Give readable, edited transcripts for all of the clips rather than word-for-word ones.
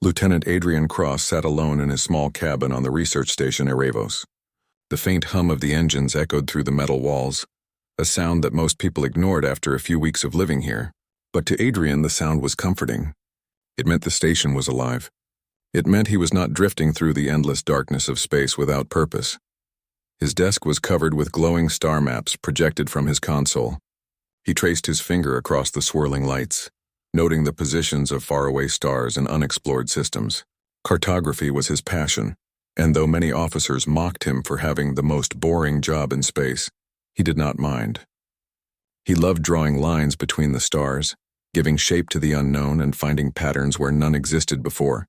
Lieutenant Adrian Cross sat alone in his small cabin on the research station Erebos. The faint hum of the engines echoed through the metal walls, a sound that most people ignored after a few weeks of living here. But to Adrian, the sound was comforting. It meant the station was alive. It meant he was not drifting through the endless darkness of space without purpose. His desk was covered with glowing star maps projected from his console. He traced his finger across the swirling lights, noting the positions of faraway stars and unexplored systems. Cartography was his passion, and though many officers mocked him for having the most boring job in space, he did not mind. He loved drawing lines between the stars, giving shape to the unknown and finding patterns where none existed before.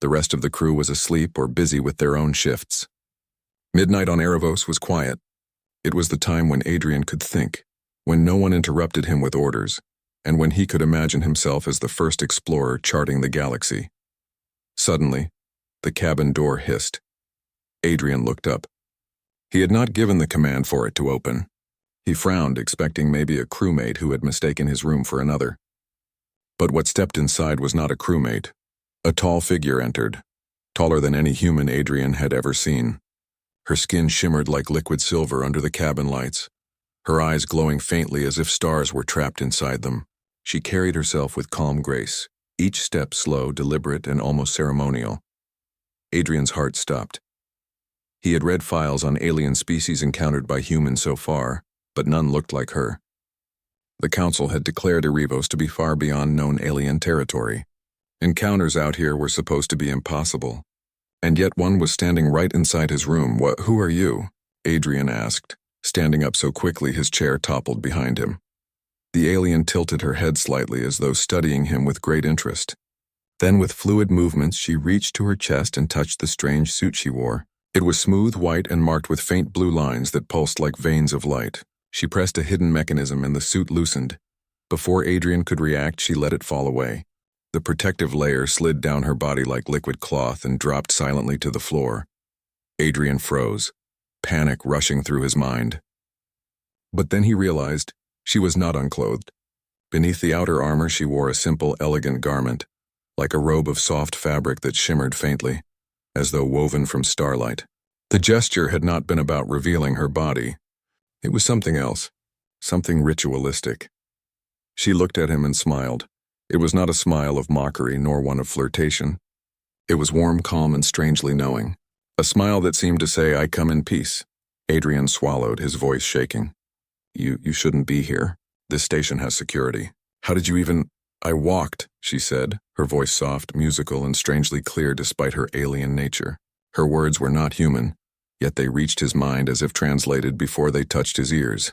The rest of the crew was asleep or busy with their own shifts. Midnight on Erebos was quiet. It was the time when Adrian could think, when no one interrupted him with orders, and when he could imagine himself as the first explorer charting the galaxy. Suddenly, the cabin door hissed. Adrian looked up. He had not given the command for it to open. He frowned, expecting maybe a crewmate who had mistaken his room for another. But what stepped inside was not a crewmate. A tall figure entered, taller than any human Adrian had ever seen. Her skin shimmered like liquid silver under the cabin lights, her eyes glowing faintly as if stars were trapped inside them. She carried herself with calm grace, each step slow, deliberate, and almost ceremonial. Adrian's heart stopped. He had read files on alien species encountered by humans so far, but none looked like her. The Council had declared Erebos to be far beyond known alien territory. Encounters out here were supposed to be impossible. And yet one was standing right inside his room. Who are you? Adrian asked, standing up so quickly his chair toppled behind him. The alien tilted her head slightly as though studying him with great interest. Then with fluid movements she reached to her chest and touched the strange suit she wore. It was smooth, white, and marked with faint blue lines that pulsed like veins of light. She pressed a hidden mechanism and the suit loosened. Before Adrian could react, she let it fall away. The protective layer slid down her body like liquid cloth and dropped silently to the floor. Adrian froze, panic rushing through his mind. But then he realized she was not unclothed. Beneath the outer armor she wore a simple, elegant garment, like a robe of soft fabric that shimmered faintly, as though woven from starlight. The gesture had not been about revealing her body. It was something else, something ritualistic. She looked at him and smiled. It was not a smile of mockery nor one of flirtation. It was warm, calm, and strangely knowing. A smile that seemed to say, "I come in peace." Adrian swallowed, his voice shaking. You shouldn't be here. This station has security. How did you even— I walked, she said, her voice soft, musical, and strangely clear despite her alien nature. Her words were not human, yet they reached his mind as if translated before they touched his ears.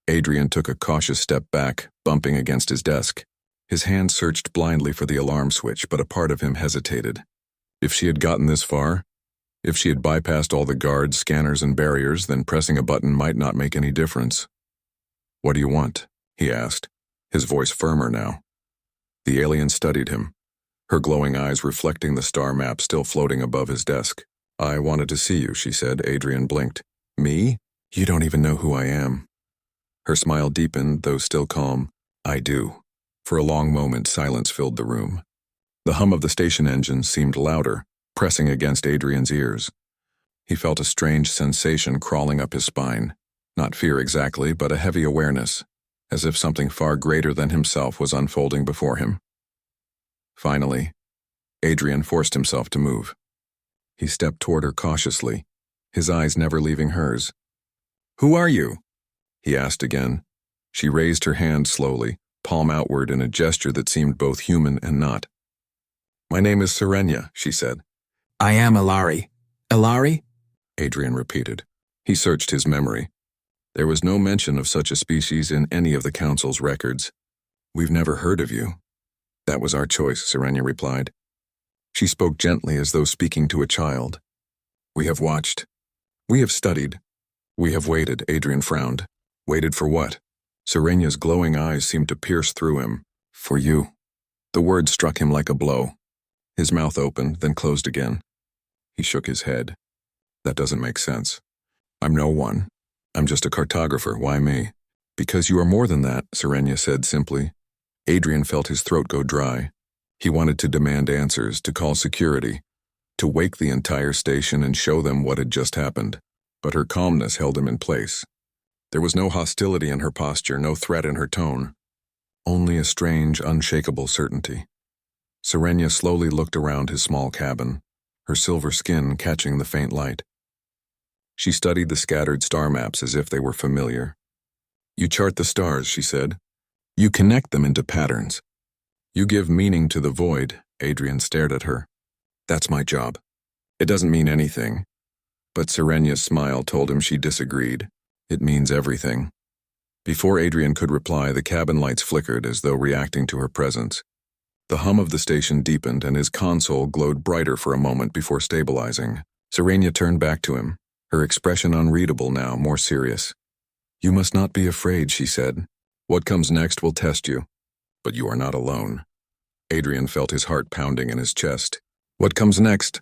Adrian took a cautious step back, bumping against his desk. His hand searched blindly for the alarm switch, but a part of him hesitated. If she had gotten this far, if she had bypassed all the guards, scanners, and barriers, then pressing a button might not make any difference. "What do you want?" he asked, his voice firmer now. The alien studied him, her glowing eyes reflecting the star map still floating above his desk. "I wanted to see you," she said. Adrian blinked. "Me? You don't even know who I am." Her smile deepened, though still calm. "I do." For a long moment, silence filled the room. The hum of the station engine seemed louder, pressing against Adrian's ears. He felt a strange sensation crawling up his spine. Not fear exactly, but a heavy awareness, as if something far greater than himself was unfolding before him. Finally, Adrian forced himself to move. He stepped toward her cautiously, his eyes never leaving hers. "Who are you?" he asked again. She raised her hand slowly, palm outward in a gesture that seemed both human and not. "My name is Serenia," she said. "I am Ilari." "Ilari?" Adrian repeated. He searched his memory. There was no mention of such a species in any of the Council's records. "We've never heard of you." "That was our choice," Serenia replied. She spoke gently as though speaking to a child. "We have watched. We have studied. We have waited," Adrian frowned. "Waited for what?" Serenia's glowing eyes seemed to pierce through him. "For you." The word struck him like a blow. His mouth opened, then closed again. He shook his head. "That doesn't make sense. I'm no one. I'm just a cartographer. Why me?" "Because you are more than that," Serenia said simply. Adrian felt his throat go dry. He wanted to demand answers, to call security, to wake the entire station and show them what had just happened. But her calmness held him in place. There was no hostility in her posture, no threat in her tone. Only a strange, unshakable certainty. Serenia slowly looked around his small cabin, her silver skin catching the faint light. She studied the scattered star maps as if they were familiar. You chart the stars, she said. You connect them into patterns. You give meaning to the void. Adrian stared at her. That's my job. It doesn't mean anything. But Serenia's smile told him she disagreed. It means everything. Before Adrian could reply, the cabin lights flickered as though reacting to her presence. The hum of the station deepened and his console glowed brighter for a moment before stabilizing. Serenia turned back to him, her expression unreadable now, more serious. You must not be afraid, she said. What comes next will test you. But you are not alone. Adrian felt his heart pounding in his chest. What comes next?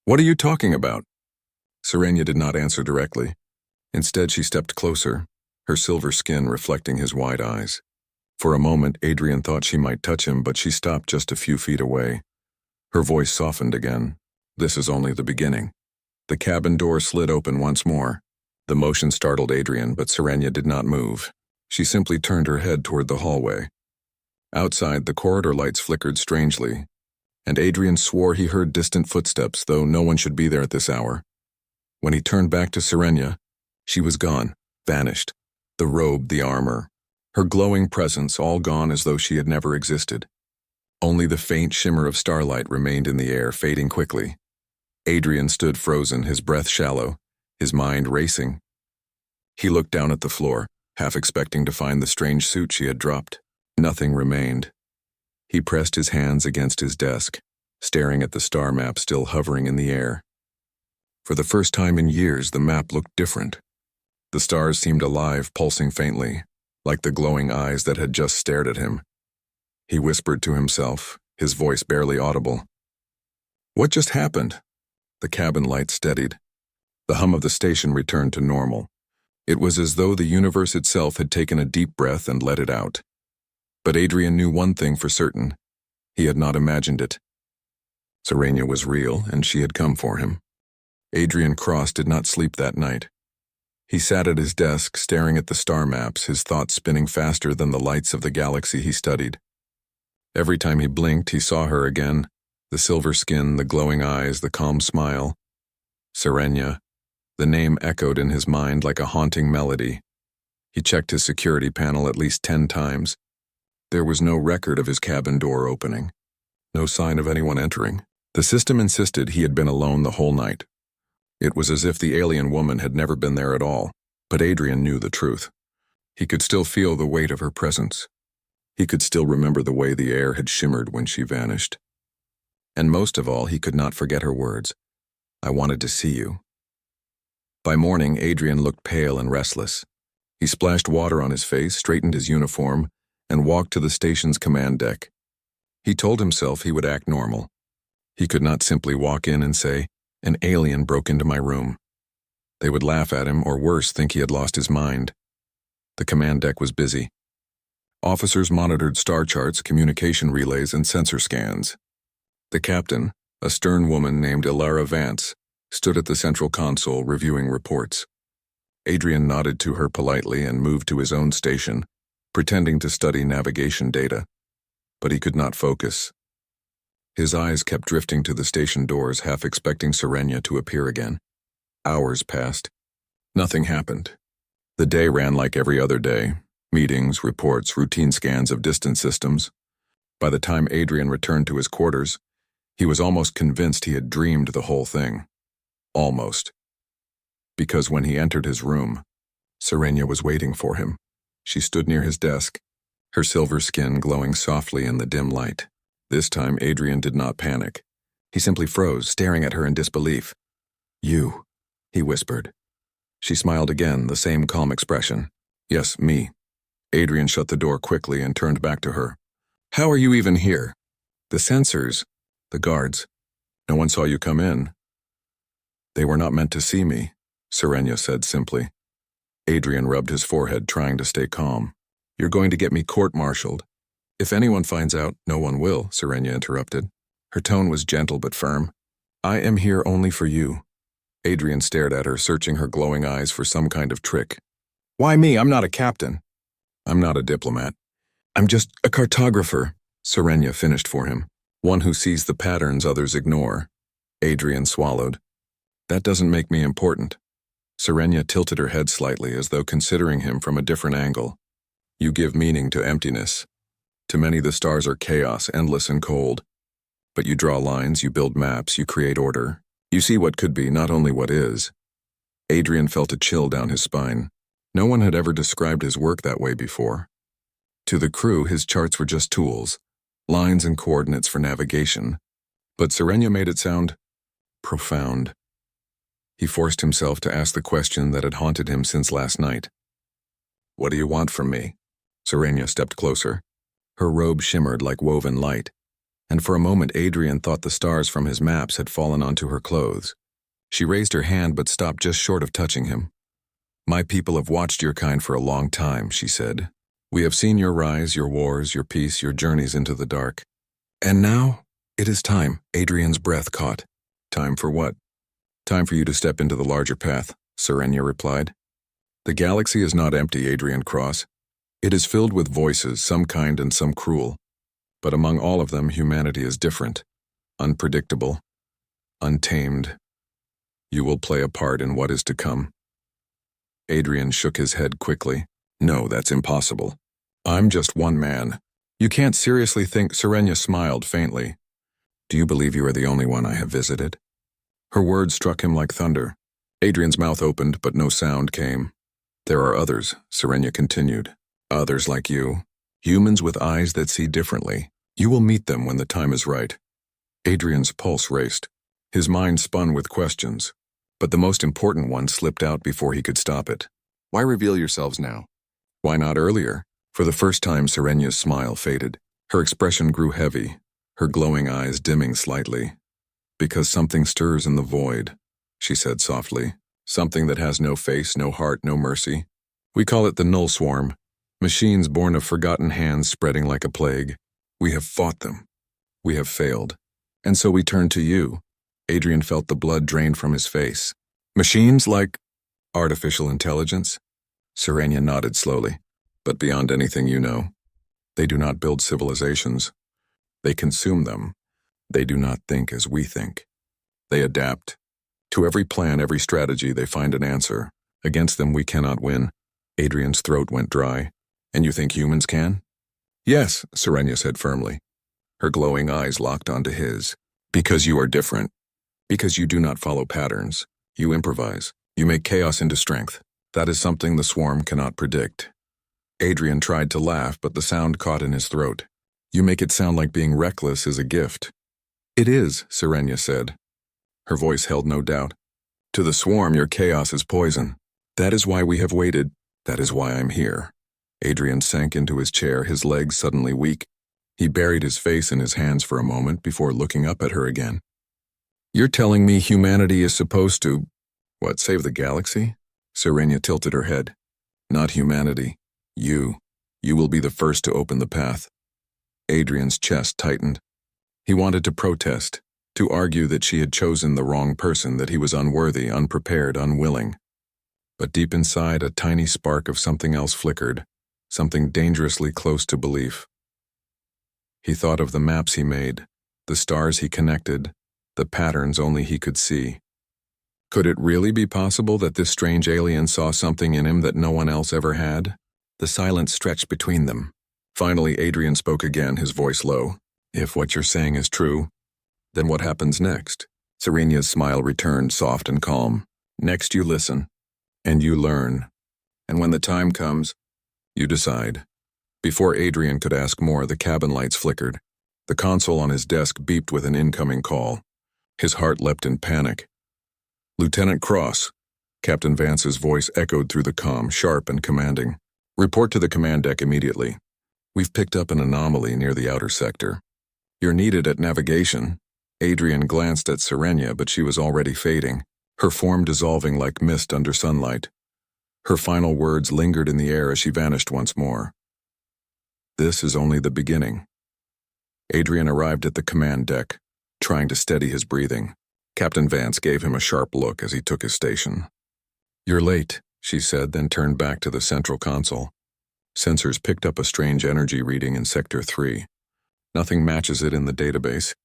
What are you talking about? Serenia did not answer directly. Instead, she stepped closer, her silver skin reflecting his wide eyes. For a moment, Adrian thought she might touch him, but she stopped just a few feet away. Her voice softened again. This is only the beginning. The cabin door slid open once more. The motion startled Adrian, but Serenia did not move. She simply turned her head toward the hallway. Outside, the corridor lights flickered strangely, and Adrian swore he heard distant footsteps, though no one should be there at this hour. When he turned back to Serenia, she was gone, vanished. The robe, the armor, her glowing presence all gone as though she had never existed. Only the faint shimmer of starlight remained in the air, fading quickly. Adrian stood frozen, his breath shallow, his mind racing. He looked down at the floor, half expecting to find the strange suit she had dropped. Nothing remained. He pressed his hands against his desk, staring at the star map still hovering in the air. For the first time in years, the map looked different. The stars seemed alive, pulsing faintly, like the glowing eyes that had just stared at him. He whispered to himself, his voice barely audible. What just happened? The cabin light steadied. The hum of the station returned to normal. It was as though the universe itself had taken a deep breath and let it out. But Adrian knew one thing for certain. He had not imagined it. Serenia was real, and she had come for him. Adrian Cross did not sleep that night. He sat at his desk, staring at the star maps, his thoughts spinning faster than the lights of the galaxy he studied. Every time he blinked, he saw her again, the silver skin, the glowing eyes, the calm smile. Serenia. The name echoed in his mind like a haunting melody. He checked his security panel at least 10 times. There was no record of his cabin door opening. No sign of anyone entering. The system insisted he had been alone the whole night. It was as if the alien woman had never been there at all, but Adrian knew the truth. He could still feel the weight of her presence. He could still remember the way the air had shimmered when she vanished. And most of all, he could not forget her words. I wanted to see you. By morning, Adrian looked pale and restless. He splashed water on his face, straightened his uniform, and walked to the station's command deck. He told himself he would act normal. He could not simply walk in and say, an alien broke into my room. They would laugh at him, or worse, think he had lost his mind. The command deck was busy. Officers monitored star charts, communication relays, and sensor scans. The captain, a stern woman named Ilara Vance, stood at the central console reviewing reports. Adrian nodded to her politely and moved to his own station, pretending to study navigation data. But he could not focus. His eyes kept drifting to the station doors, half expecting Serenia to appear again. Hours passed. Nothing happened. The day ran like every other day. Meetings, reports, routine scans of distant systems. By the time Adrian returned to his quarters, he was almost convinced he had dreamed the whole thing. Almost. Because when he entered his room, Serenia was waiting for him. She stood near his desk, her silver skin glowing softly in the dim light. This time, Adrian did not panic. He simply froze, staring at her in disbelief. You, he whispered. She smiled again, the same calm expression. Yes, me. Adrian shut the door quickly and turned back to her. How are you even here? The sensors, the guards. No one saw you come in. They were not meant to see me, Serenia said simply. Adrian rubbed his forehead, trying to stay calm. You're going to get me court-martialed. If anyone finds out, no one will, Serenia interrupted. Her tone was gentle but firm. I am here only for you. Adrian stared at her, searching her glowing eyes for some kind of trick. Why me? I'm not a captain. I'm not a diplomat. I'm just a cartographer, Serenia finished for him. One who sees the patterns others ignore. Adrian swallowed. That doesn't make me important. Serenia tilted her head slightly as though considering him from a different angle. You give meaning to emptiness. To many the stars are chaos, endless and cold. But you draw lines, you build maps, you create order. You see what could be, not only what is. Adrian felt a chill down his spine. No one had ever described his work that way before. To the crew, his charts were just tools, lines and coordinates for navigation. But Serenia made it sound profound. He forced himself to ask the question that had haunted him since last night. What do you want from me? Serenia stepped closer. Her robe shimmered like woven light, and for a moment Adrian thought the stars from his maps had fallen onto her clothes. She raised her hand but stopped just short of touching him. My people have watched your kind for a long time, she said. We have seen your rise, your wars, your peace, your journeys into the dark. And now, it is time, Adrian's breath caught. Time for what? Time for you to step into the larger path, Serenia replied. The galaxy is not empty, Adrian Cross. It is filled with voices, some kind and some cruel. But among all of them, humanity is different, unpredictable, untamed. You will play a part in what is to come. Adrian shook his head quickly. No, that's impossible. I'm just one man. You can't seriously think, Serenia smiled faintly. Do you believe you are the only one I have visited? Her words struck him like thunder. Adrian's mouth opened, but no sound came. There are others, Serenia continued. Others like you. Humans with eyes that see differently. You will meet them when the time is right. Adrian's pulse raced. His mind spun with questions. But the most important one slipped out before he could stop it. Why reveal yourselves now? Why not earlier? For the first time, Serenia's smile faded. Her expression grew heavy, her glowing eyes dimming slightly. Because something stirs in the void, she said softly. Something that has no face, no heart, no mercy. We call it the Null Swarm. Machines born of forgotten hands spreading like a plague. We have fought them. We have failed. And so we turn to you. Adrian felt the blood drain from his face. Machines like artificial intelligence? Serenia nodded slowly. But beyond anything you know, they do not build civilizations. They consume them. They do not think as we think. They adapt. To every plan, every strategy, they find an answer. Against them we cannot win. Adrian's throat went dry. And you think humans can? Yes, Serenia said firmly. Her glowing eyes locked onto his. Because you are different. Because you do not follow patterns. You improvise. You make chaos into strength. That is something the swarm cannot predict. Adrian tried to laugh, but the sound caught in his throat. You make it sound like being reckless is a gift. It is, Serenia said. Her voice held no doubt. To the swarm, your chaos is poison. That is why we have waited. That is why I'm here. Adrian sank into his chair, his legs suddenly weak. He buried his face in his hands for a moment before looking up at her again. You're telling me humanity is supposed to, what, save the galaxy? Serenia tilted her head. Not humanity. You. You will be the first to open the path. Adrian's chest tightened. He wanted to protest, to argue that she had chosen the wrong person, that he was unworthy, unprepared, unwilling. But deep inside, a tiny spark of something else flickered, something dangerously close to belief. He thought of the maps he made, the stars he connected, the patterns only he could see. Could it really be possible that this strange alien saw something in him that no one else ever had? The silence stretched between them. Finally, Adrian spoke again, his voice low. If what you're saying is true, then what happens next? Serenia's smile returned, soft and calm. Next you listen, and you learn. And when the time comes, you decide. Before Adrian could ask more, the cabin lights flickered. The console on his desk beeped with an incoming call. His heart leapt in panic. Lieutenant Cross. Captain Vance's voice echoed through the comm, sharp and commanding. Report to the command deck immediately. We've picked up an anomaly near the outer sector. You're needed at navigation. Adrian glanced at Serenia, but she was already fading, her form dissolving like mist under sunlight. Her final words lingered in the air as she vanished once more. This is only the beginning. Adrian arrived at the command deck, trying to steady his breathing. Captain Vance gave him a sharp look as he took his station. "You're late," she said, then turned back to the central console. Sensors picked up a strange energy reading in Sector 3. Nothing matches it in the database.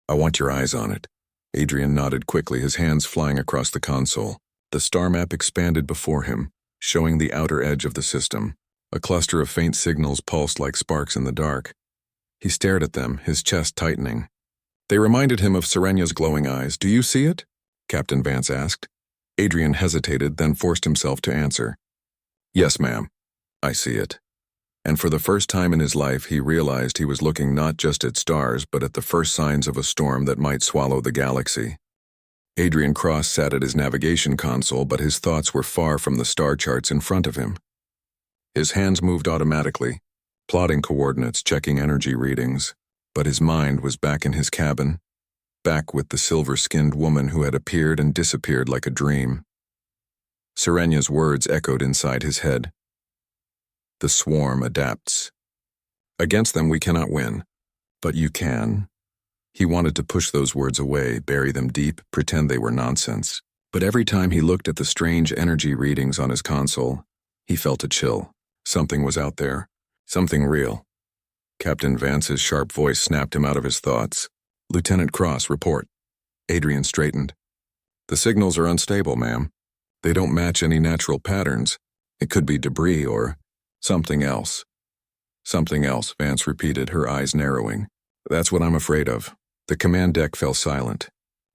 "I want your eyes on it." Adrian nodded quickly, his hands flying across the console. The star map expanded before him, showing the outer edge of the system. A cluster of faint signals pulsed like sparks in the dark. He stared at them, his chest tightening. They reminded him of Serenya's glowing eyes. "Do you see it?" Captain Vance asked. Adrian hesitated, then forced himself to answer. "Yes, ma'am. I see it." And for the first time in his life, he realized he was looking not just at stars, but at the first signs of a storm that might swallow the galaxy. Adrian Cross sat at his navigation console, but his thoughts were far from the star charts in front of him. His hands moved automatically, plotting coordinates, checking energy readings, but his mind was back in his cabin, back with the silver-skinned woman who had appeared and disappeared like a dream. Serenya's words echoed inside his head. "The swarm adapts. Against them we cannot win, but you can." He wanted to push those words away, bury them deep, pretend they were nonsense. But every time he looked at the strange energy readings on his console, he felt a chill. Something was out there. Something real. Captain Vance's sharp voice snapped him out of his thoughts. "Lieutenant Cross, report." Adrian straightened. "The signals are unstable, ma'am. They don't match any natural patterns. It could be debris or something else." "Something else," Vance repeated, her eyes narrowing. "That's what I'm afraid of." The command deck fell silent.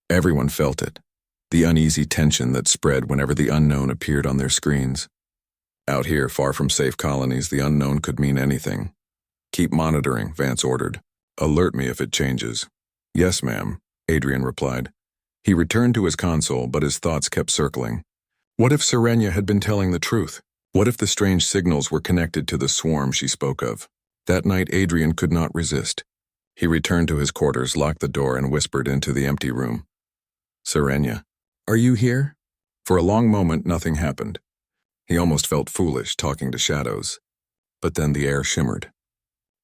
Everyone felt it, the uneasy tension that spread whenever the unknown appeared on their screens. Out here, far from safe colonies, the unknown could mean anything. "Keep monitoring," Vance ordered. "Alert me if it changes." "Yes, ma'am," Adrian replied. He returned to his console, but his thoughts kept circling. What if Serenya had been telling the truth? What if the strange signals were connected to the swarm she spoke of? That night, Adrian could not resist. He returned to his quarters, locked the door, and whispered into the empty room. "Serenya, are you here?" For a long moment, nothing happened. He almost felt foolish, talking to shadows. But then the air shimmered.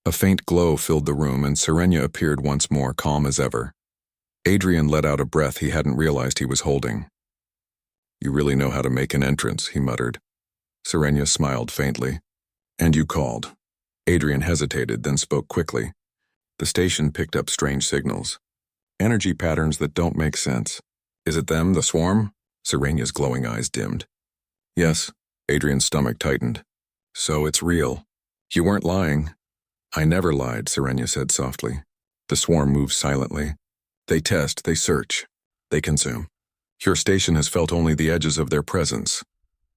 A faint glow filled the room, and Serenya appeared once more, calm as ever. Adrian let out a breath he hadn't realized he was holding. "You really know how to make an entrance," he muttered. Serenya smiled faintly. "And you called." Adrian hesitated, then spoke quickly. The station picked up strange signals. Energy patterns that don't make sense. "Is it them, the swarm?" Serenya's glowing eyes dimmed. "Yes." Adrian's stomach tightened. "So it's real. You weren't lying." "I never lied," Serenya said softly. The swarm moved silently. "They test, they search, they consume. Your station has felt only the edges of their presence."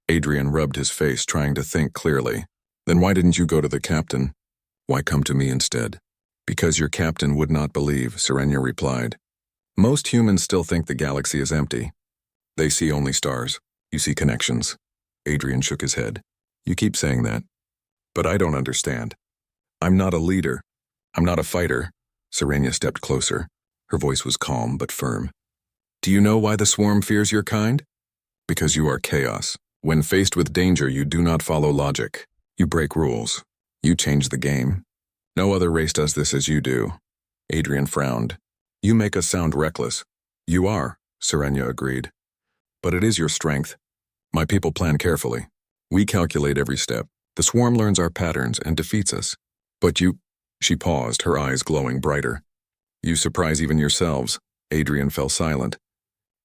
Adrian rubbed his face, trying to think clearly. "Then why didn't you go to the captain? Why come to me instead?" "Because your captain would not believe," Serenya replied. "Most humans still think the galaxy is empty. They see only stars. You see connections." Adrian shook his head. "You keep saying that. But I don't understand. I'm not a leader. I'm not a fighter." Serenya stepped closer. Her voice was calm but firm. "Do you know why the swarm fears your kind? Because you are chaos. When faced with danger, you do not follow logic. You break rules. You change the game. No other race does this as you do." Adrian frowned. "You make us sound reckless." "You are," Serenya agreed. "But it is your strength. My people plan carefully. We calculate every step. The swarm learns our patterns and defeats us. But you—" She paused, her eyes glowing brighter. "You surprise even yourselves." Adrian fell silent.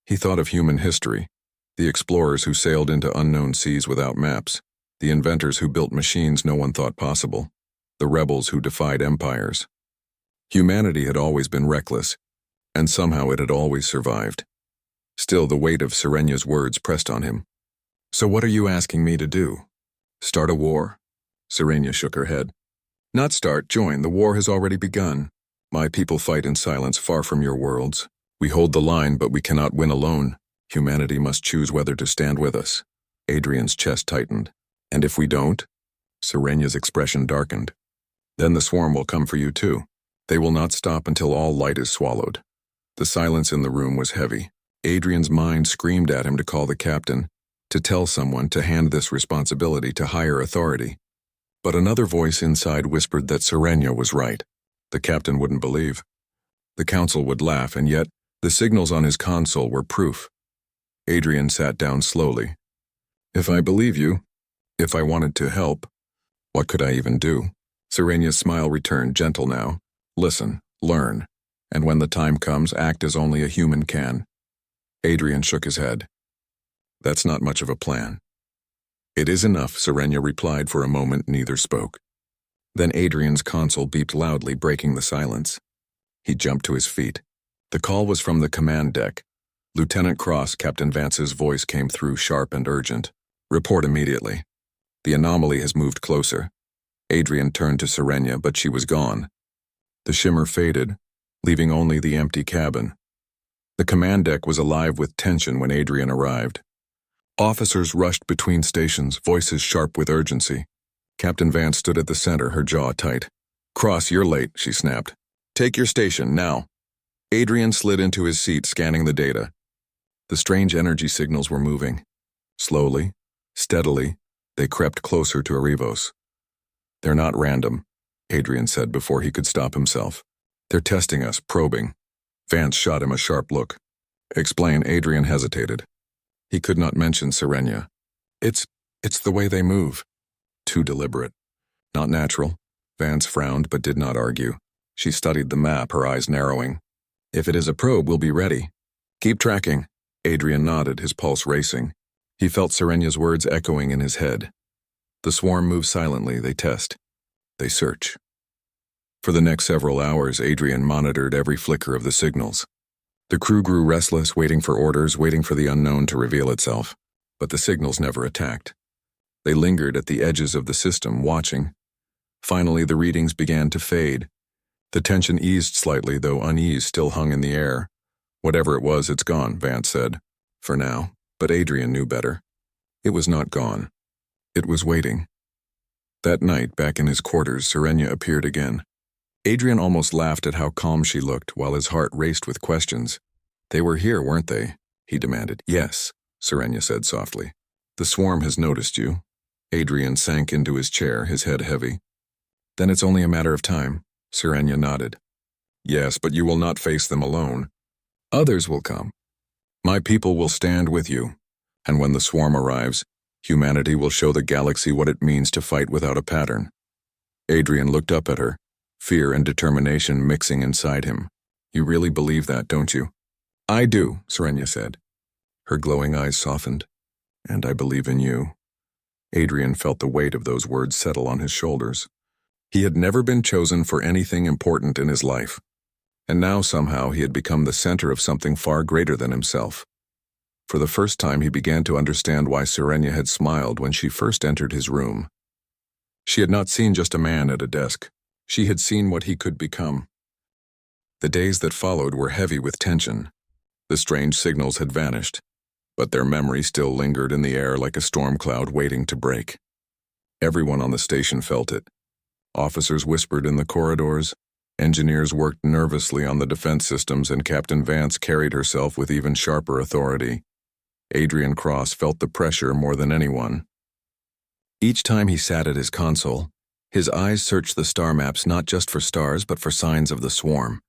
He thought of human history. The explorers who sailed into unknown seas without maps. The inventors who built machines no one thought possible. The rebels who defied empires. Humanity had always been reckless, and somehow it had always survived. Still, the weight of Serenya's words pressed on him. "So what are you asking me to do? Start a war?" Serenya shook her head. "Not start, join. The war has already begun. My people fight in silence far from your worlds. We hold the line, but we cannot win alone. Humanity must choose whether to stand with us." Adrian's chest tightened. "And if we don't?" Serenya's expression darkened. "Then the swarm will come for you too. They will not stop until all light is swallowed." The silence in the room was heavy. Adrian's mind screamed at him to call the captain, to tell someone, to hand this responsibility to higher authority. But another voice inside whispered that Serenia was right. The captain wouldn't believe. The council would laugh, and yet the signals on his console were proof. Adrian sat down slowly. If I believe you, if I wanted to help, what could I even do? Serenia's smile returned, gentle now. Listen, learn, and when the time comes, act as only a human can. Adrian shook his head. That's not much of a plan. It is enough, Serenia replied. For a moment, neither spoke. Then Adrian's console beeped loudly, breaking the silence. He jumped to his feet. The call was from the command deck. Lieutenant Cross, Captain Vance's voice came through, sharp and urgent. Report immediately. The anomaly has moved closer. Adrian turned to Serenia, but she was gone. The shimmer faded, leaving only the empty cabin. The command deck was alive with tension when Adrian arrived. Officers rushed between stations, voices sharp with urgency. Captain Vance stood at the center, her jaw tight. Cross, you're late, she snapped. Take your station, now. Adrian slid into his seat, scanning the data. The strange energy signals were moving. Slowly, steadily, they crept closer to Erebos. They're not random, Adrian said before he could stop himself. They're testing us, probing. Vance shot him a sharp look. Explain. Adrian hesitated. He could not mention Serenia. It's the way they move. Too deliberate. Not natural. Vance frowned but did not argue. She studied the map, her eyes narrowing. If it is a probe, we'll be ready. Keep tracking. Adrian nodded, his pulse racing. He felt Serenia's words echoing in his head. The swarm moves silently, they test. They search. For the next several hours, Adrian monitored every flicker of the signals. The crew grew restless, waiting for orders, waiting for the unknown to reveal itself. But the signals never attacked. They lingered at the edges of the system, watching. Finally, the readings began to fade. The tension eased slightly, though unease still hung in the air. Whatever it was, it's gone, Vance said. For now. But Adrian knew better. It was not gone. It was waiting. That night, back in his quarters, Serenia appeared again. Adrian almost laughed at how calm she looked, while his heart raced with questions. They were here, weren't they? He demanded. Yes, Serenia said softly. The swarm has noticed you. Adrian sank into his chair, his head heavy. Then it's only a matter of time. Serenia nodded. Yes, but you will not face them alone. Others will come. My people will stand with you. And when the swarm arrives, humanity will show the galaxy what it means to fight without a pattern. Adrian looked up at her, fear and determination mixing inside him. You really believe that, don't you? I do, Serenia said. Her glowing eyes softened. And I believe in you. Adrian felt the weight of those words settle on his shoulders. He had never been chosen for anything important in his life. And now somehow he had become the center of something far greater than himself. For the first time he began to understand why Serenia had smiled when she first entered his room. She had not seen just a man at a desk. She had seen what he could become. The days that followed were heavy with tension. The strange signals had vanished, but their memory still lingered in the air like a storm cloud waiting to break. Everyone on the station felt it. Officers whispered in the corridors, engineers worked nervously on the defense systems, and Captain Vance carried herself with even sharper authority. Adrian Cross felt the pressure more than anyone. Each time he sat at his console, his eyes searched the star maps not just for stars but for signs of the swarm.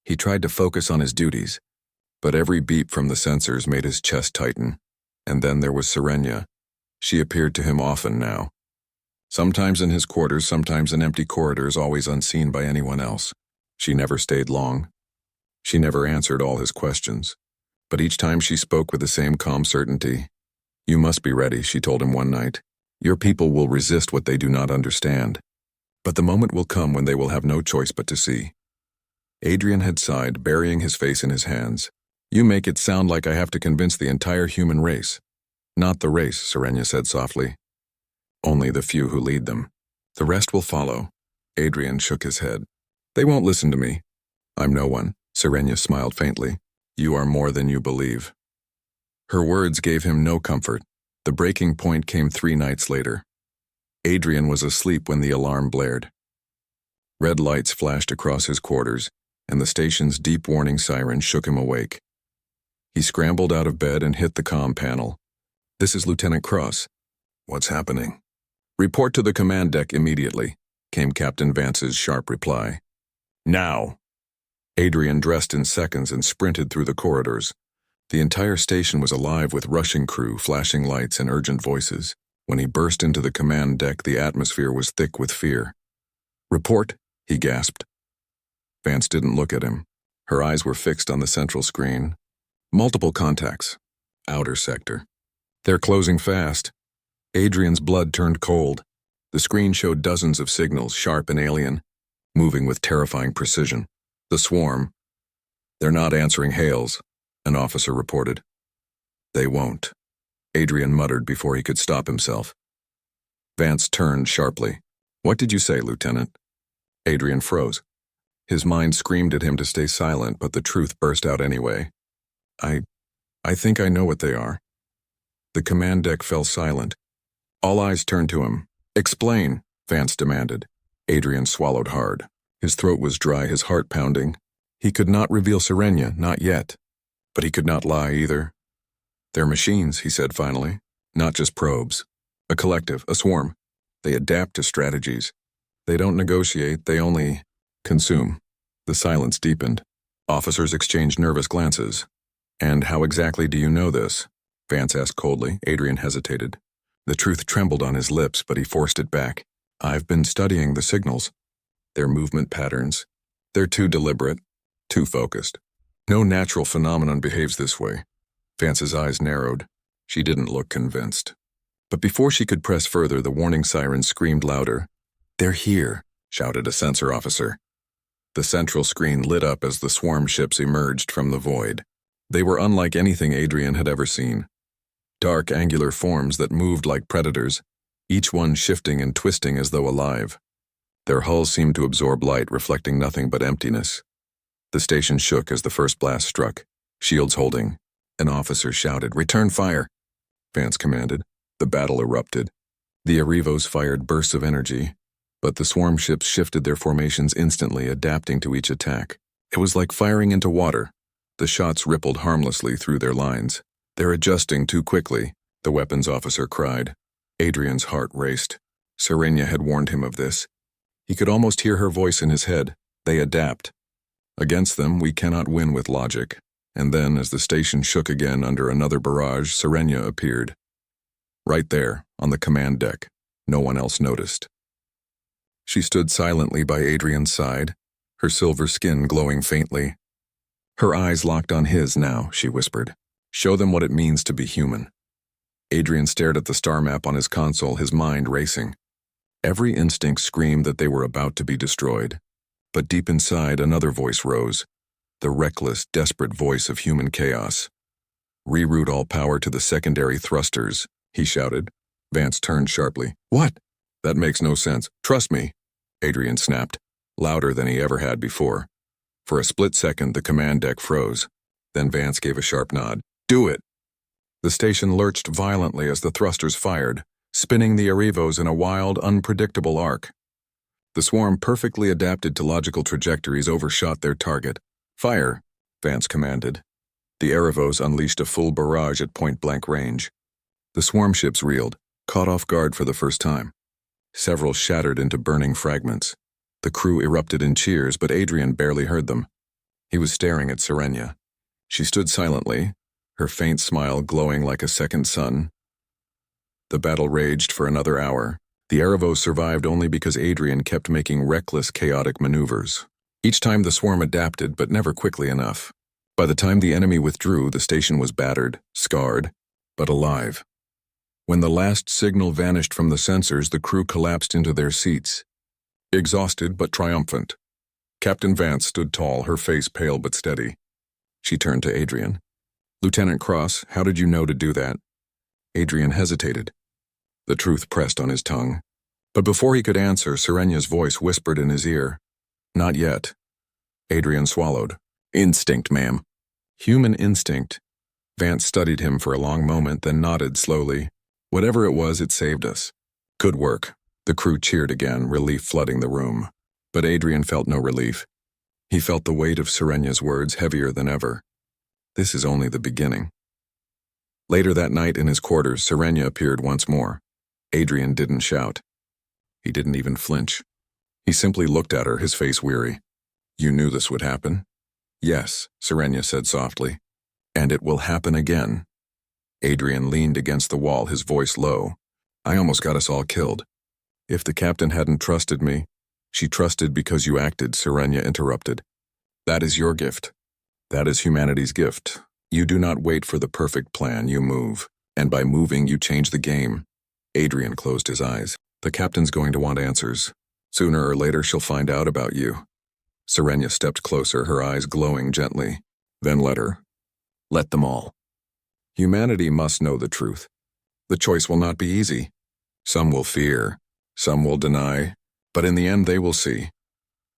He tried to focus on his duties, but every beep from the sensors made his chest tighten. And then there was Serenia. She appeared to him often now. Sometimes in his quarters, sometimes in empty corridors, always unseen by anyone else. She never stayed long. She never answered all his questions. But each time she spoke with the same calm certainty. You must be ready, she told him one night. Your people will resist what they do not understand. But the moment will come when they will have no choice but to see. Adrian had sighed, burying his face in his hands. You make it sound like I have to convince the entire human race. Not the race, Serenia said softly. Only the few who lead them. The rest will follow. Adrian shook his head. They won't listen to me. I'm no one. Serenia smiled faintly. You are more than you believe. Her words gave him no comfort. The breaking point came 3 nights later. Adrian was asleep when the alarm blared. Red lights flashed across his quarters, and the station's deep warning siren shook him awake. He scrambled out of bed and hit the comm panel. This is Lieutenant Cross. What's happening? "Report to the command deck immediately," came Captain Vance's sharp reply. "Now." Adrian dressed in seconds and sprinted through the corridors. The entire station was alive with rushing crew, flashing lights, and urgent voices. When he burst into the command deck, the atmosphere was thick with fear. "Report," he gasped. Vance didn't look at him. Her eyes were fixed on the central screen. "Multiple contacts. Outer sector. They're closing fast." Adrian's blood turned cold. The screen showed dozens of signals, sharp and alien, moving with terrifying precision. The swarm. "They're not answering hails," an officer reported. "They won't," Adrian muttered before he could stop himself. Vance turned sharply. "What did you say, Lieutenant?" Adrian froze. His mind screamed at him to stay silent, but the truth burst out anyway. I think I know what they are." The command deck fell silent. All eyes turned to him. "Explain," Vance demanded. Adrian swallowed hard. His throat was dry, his heart pounding. He could not reveal Serenia, not yet. But he could not lie either. "They're machines," he said finally. "Not just probes. A collective, a swarm. They adapt to strategies. They don't negotiate, they only consume." The silence deepened. Officers exchanged nervous glances. "And how exactly do you know this?" Vance asked coldly. Adrian hesitated. The truth trembled on his lips, but he forced it back. "I've been studying the signals. Their movement patterns. They're too deliberate, too focused. No natural phenomenon behaves this way." Vance's eyes narrowed. She didn't look convinced. But before she could press further, the warning siren screamed louder. "They're here," shouted a sensor officer. The central screen lit up as the swarm ships emerged from the void. They were unlike anything Adrian had ever seen. Dark, angular forms that moved like predators, each one shifting and twisting as though alive. Their hulls seemed to absorb light, reflecting nothing but emptiness. The station shook as the first blast struck, shields holding. An officer shouted, "Return fire!" Vance commanded. The battle erupted. The Arrivos fired bursts of energy, but the swarm ships shifted their formations instantly, adapting to each attack. It was like firing into water. The shots rippled harmlessly through their lines. "They're adjusting too quickly," the weapons officer cried. Adrian's heart raced. Serenia had warned him of this. He could almost hear her voice in his head. "They adapt. Against them, we cannot win with logic." And then, as the station shook again under another barrage, Serenia appeared. Right there, on the command deck. No one else noticed. She stood silently by Adrian's side, her silver skin glowing faintly. Her eyes locked on his now, she whispered. "Show them what it means to be human." Adrian stared at the star map on his console, his mind racing. Every instinct screamed that they were about to be destroyed. But deep inside, another voice rose, the reckless, desperate voice of human chaos. "Reroute all power to the secondary thrusters," he shouted. Vance turned sharply. "What?" "That makes no sense. Trust me," Adrian snapped, louder than he ever had before. For a split second, the command deck froze. Then Vance gave a sharp nod. "Do it!" The station lurched violently as the thrusters fired, spinning the Arrivos in a wild, unpredictable arc. The swarm, perfectly adapted to logical trajectories, overshot their target. "Fire," Vance commanded. The Arrivos unleashed a full barrage at point-blank range. The swarm ships reeled, caught off guard for the first time. Several shattered into burning fragments. The crew erupted in cheers, but Adrian barely heard them. He was staring at Serenia. She stood silently, her faint smile glowing like a second sun. The battle raged for another hour. The Arrivos survived only because Adrian kept making reckless, chaotic maneuvers. Each time the swarm adapted, but never quickly enough. By the time the enemy withdrew, the station was battered, scarred, but alive. When the last signal vanished from the sensors, the crew collapsed into their seats, exhausted but triumphant. Captain Vance stood tall, her face pale but steady. She turned to Adrian. "Lieutenant Cross, how did you know to do that?" Adrian hesitated. The truth pressed on his tongue. But before he could answer, Serenia's voice whispered in his ear. "Not yet." Adrian swallowed. "Instinct, ma'am." "Human instinct." Vance studied him for a long moment, then nodded slowly. "Whatever it was, it saved us." "Good work." The crew cheered again, relief flooding the room. But Adrian felt no relief. He felt the weight of Serenia's words heavier than ever. This is only the beginning. Later that night in his quarters, Serenia appeared once more. Adrian didn't shout. He didn't even flinch. He simply looked at her, his face weary. You knew this would happen? Yes, Serenia said softly. And it will happen again. Adrian leaned against the wall, his voice low. I almost got us all killed. If the captain hadn't trusted me, she trusted because you acted, Serenia interrupted. That is your gift. That is humanity's gift. You do not wait for the perfect plan, you move. And by moving, you change the game. Adrian closed his eyes. The captain's going to want answers. Sooner or later, she'll find out about you. Serenia stepped closer, her eyes glowing gently. Then let her. Let them all. Humanity must know the truth. The choice will not be easy. Some will fear, some will deny, but in the end they will see.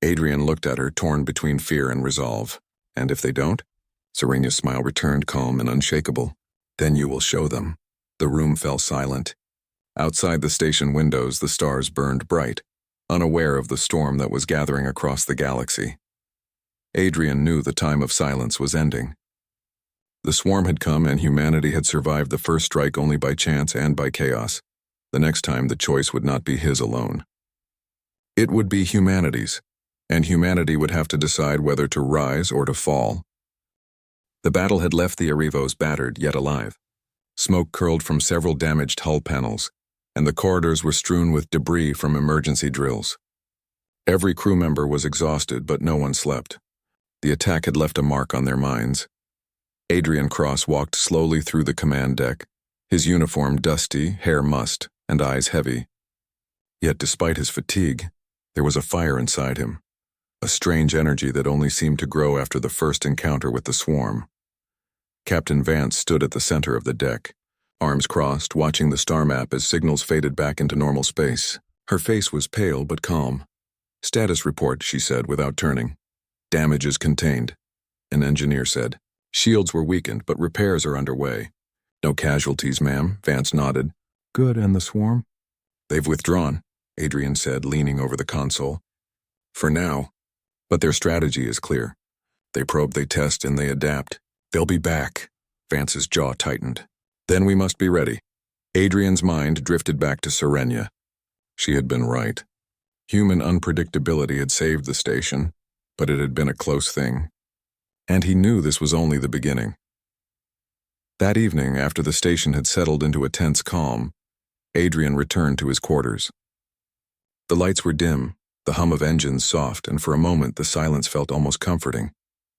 Adrian looked at her, torn between fear and resolve. And if they don't? Serenia's smile returned, calm and unshakable. Then you will show them. The room fell silent. Outside the station windows, the stars burned bright, unaware of the storm that was gathering across the galaxy. Adrian knew the time of silence was ending. The swarm had come and humanity had survived the first strike only by chance and by chaos. The next time the choice would not be his alone. It would be humanity's, and humanity would have to decide whether to rise or to fall. The battle had left the Arrivos battered yet alive. Smoke curled from several damaged hull panels, and the corridors were strewn with debris from emergency drills. Every crew member was exhausted, but no one slept. The attack had left a mark on their minds. Adrian Cross walked slowly through the command deck, his uniform dusty, hair mussed, and eyes heavy. Yet despite his fatigue, there was a fire inside him, a strange energy that only seemed to grow after the first encounter with the swarm. Captain Vance stood at the center of the deck, arms crossed, watching the star map as signals faded back into normal space. Her face was pale but calm. Status report, she said without turning. Damage is contained, an engineer said. Shields were weakened, but repairs are underway. No casualties, ma'am, Vance nodded. Good, and the swarm? They've withdrawn, Adrian said, leaning over the console. For now. But their strategy is clear. They probe, they test, and they adapt. They'll be back. Vance's jaw tightened. Then we must be ready. Adrian's mind drifted back to Serenia. She had been right. Human unpredictability had saved the station, but it had been a close thing. And he knew this was only the beginning. That evening, after the station had settled into a tense calm, Adrian returned to his quarters. The lights were dim, the hum of engines soft, and for a moment the silence felt almost comforting.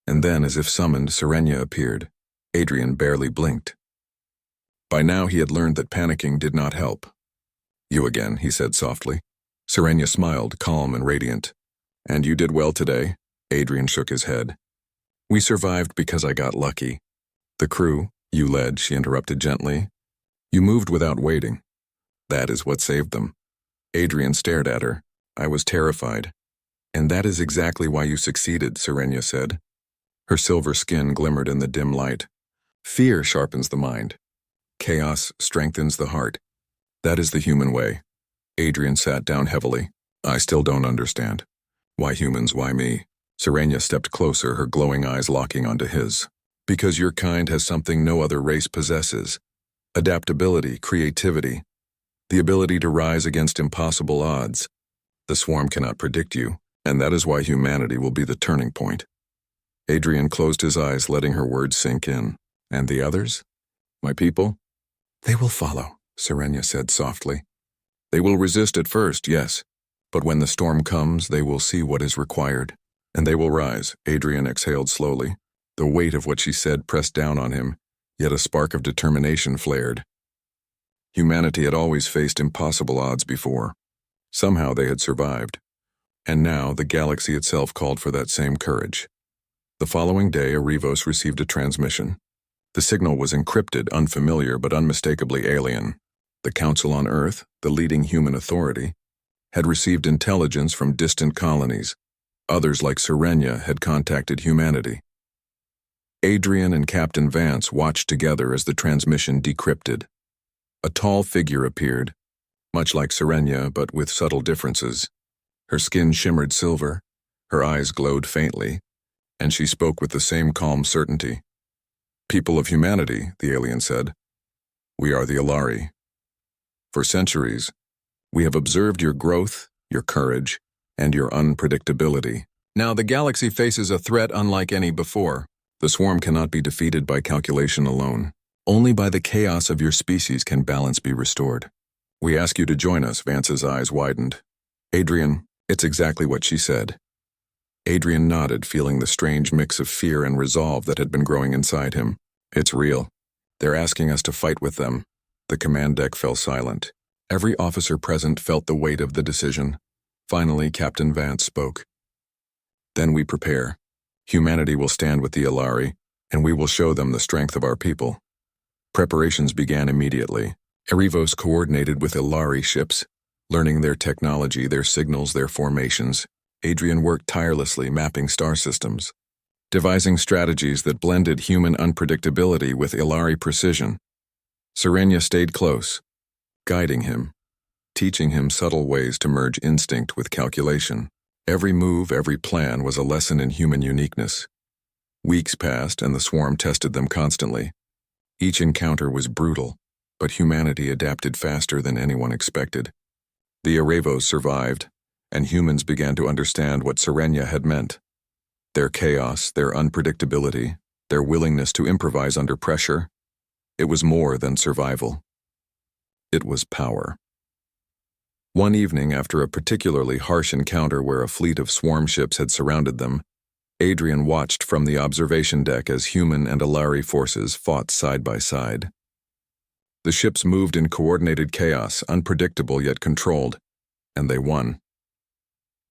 And then, as if summoned, Serenia appeared. Adrian barely blinked. By now he had learned that panicking did not help. You again, he said softly. Serenia smiled, calm and radiant. And you did well today? Adrian shook his head. We survived because I got lucky. The crew, you led, she interrupted gently. You moved without waiting. That is what saved them. Adrian stared at her. I was terrified. And that is exactly why you succeeded, Serenia said. Her silver skin glimmered in the dim light. Fear sharpens the mind. Chaos strengthens the heart. That is the human way. Adrian sat down heavily. I still don't understand. Why humans, why me? Serenia stepped closer, her glowing eyes locking onto his. Because your kind has something no other race possesses. Adaptability, creativity. The ability to rise against impossible odds. The swarm cannot predict you, and that is why humanity will be the turning point. Adrian closed his eyes, letting her words sink in. And the others? My people? They will follow, Serenia said softly. They will resist at first, yes. But when the storm comes, they will see what is required. And they will rise, Adrian exhaled slowly. The weight of what she said pressed down on him, yet a spark of determination flared. Humanity had always faced impossible odds before. Somehow they had survived. And now the galaxy itself called for that same courage. The following day, Arrivos received a transmission. The signal was encrypted, unfamiliar but unmistakably alien. The Council on Earth, the leading human authority, had received intelligence from distant colonies. Others like Serenia had contacted humanity. Adrian and Captain Vance watched together as the transmission decrypted. A tall figure appeared, much like Serenia but with subtle differences. Her skin shimmered silver, her eyes glowed faintly, and she spoke with the same calm certainty. People of humanity, the alien said. We are the Alari. For centuries, We have observed your growth, your courage, and your unpredictability. Now the galaxy faces a threat unlike any before. The swarm cannot be defeated by calculation alone. Only by the chaos of your species can balance be restored. We ask you to join us. Vance's eyes widened. Adrian, it's exactly what she said. Adrian nodded, feeling the strange mix of fear and resolve that had been growing inside him. It's real. They're asking us to fight with them. The command deck fell silent. Every officer present felt the weight of the decision. Finally, Captain Vance spoke. Then we prepare. Humanity will stand with the Ilari, and we will show them the strength of our people. Preparations began immediately. Erevos coordinated with Ilari ships, learning their technology, their signals, their formations. Adrian worked tirelessly mapping star systems, devising strategies that blended human unpredictability with Ilari precision. Serenia stayed close, guiding him, teaching him subtle ways to merge instinct with calculation. Every move, every plan was a lesson in human uniqueness. Weeks passed and the swarm tested them constantly. Each encounter was brutal, but humanity adapted faster than anyone expected. The Erevos survived, and humans began to understand what Serenia had meant. Their chaos, their unpredictability, their willingness to improvise under pressure. It was more than survival. It was power. One evening, after a particularly harsh encounter where a fleet of swarm ships had surrounded them, Adrian watched from the observation deck as human and Ilari forces fought side by side. The ships moved in coordinated chaos, unpredictable yet controlled, and they won.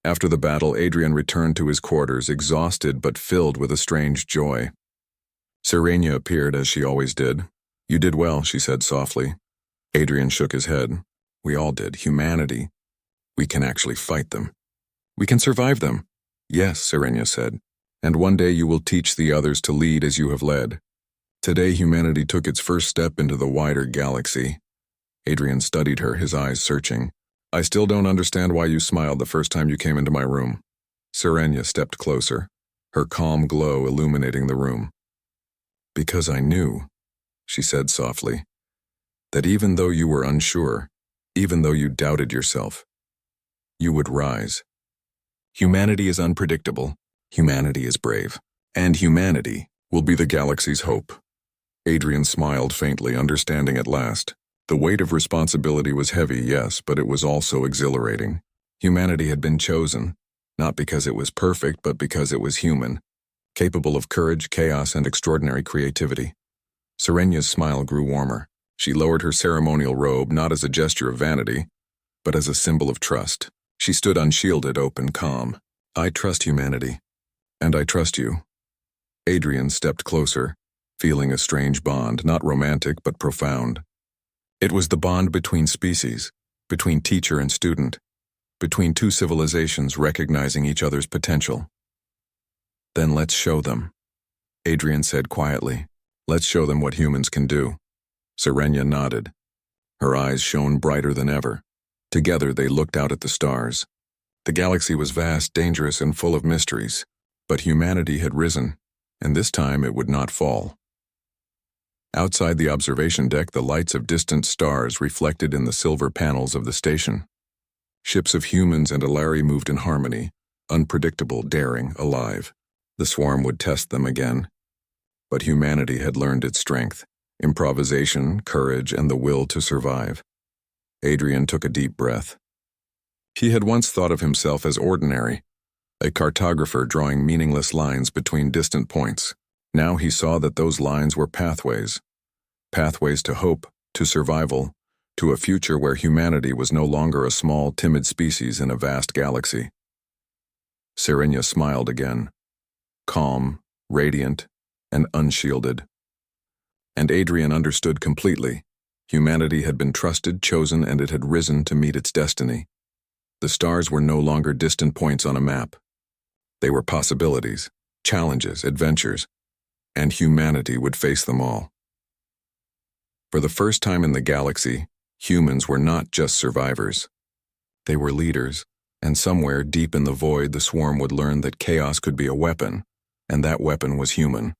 After the battle, Adrian returned to his quarters, exhausted but filled with a strange joy. Serenia appeared as she always did. "You did well," she said softly. Adrian shook his head. "We all did. Humanity. We can actually fight them. We can survive them." "Yes," Serenia said. "And one day you will teach the others to lead as you have led." Today humanity took its first step into the wider galaxy. Adrian studied her, his eyes searching. "I still don't understand why you smiled the first time you came into my room." Serenia stepped closer, her calm glow illuminating the room. "Because I knew," she said softly, "that even though you were unsure, even though you doubted yourself, you would rise. Humanity is unpredictable, humanity is brave, and humanity will be the galaxy's hope." Adrian smiled faintly, understanding at last. The weight of responsibility was heavy, yes, but it was also exhilarating. Humanity had been chosen, not because it was perfect, but because it was human, capable of courage, chaos, and extraordinary creativity. Serenia's smile grew warmer. She lowered her ceremonial robe, not as a gesture of vanity, but as a symbol of trust. She stood unshielded, open, calm. "I trust humanity. And I trust you." Adrian stepped closer, feeling a strange bond, not romantic but profound. It was the bond between species, between teacher and student, between two civilizations recognizing each other's potential. "Then let's show them," Adrian said quietly. "Let's show them what humans can do." Serenia nodded. Her eyes shone brighter than ever. Together they looked out at the stars. The galaxy was vast, dangerous, and full of mysteries, but humanity had risen, and this time it would not fall. Outside the observation deck, the lights of distant stars reflected in the silver panels of the station. Ships of humans and Ilari moved in harmony, unpredictable, daring, alive. The swarm would test them again. But humanity had learned its strength. Improvisation, courage, and the will to survive. Adrian took a deep breath. He had once thought of himself as ordinary, a cartographer drawing meaningless lines between distant points. Now he saw that those lines were pathways. Pathways to hope, to survival, to a future where humanity was no longer a small, timid species in a vast galaxy. Serenia smiled again, calm, radiant, and unshielded. And Adrian understood completely. Humanity had been trusted, chosen, and it had risen to meet its destiny. The stars were no longer distant points on a map. They were possibilities, challenges, adventures, and humanity would face them all. For the first time in the galaxy, humans were not just survivors. They were leaders, and somewhere deep in the void the swarm would learn that chaos could be a weapon, and that weapon was human.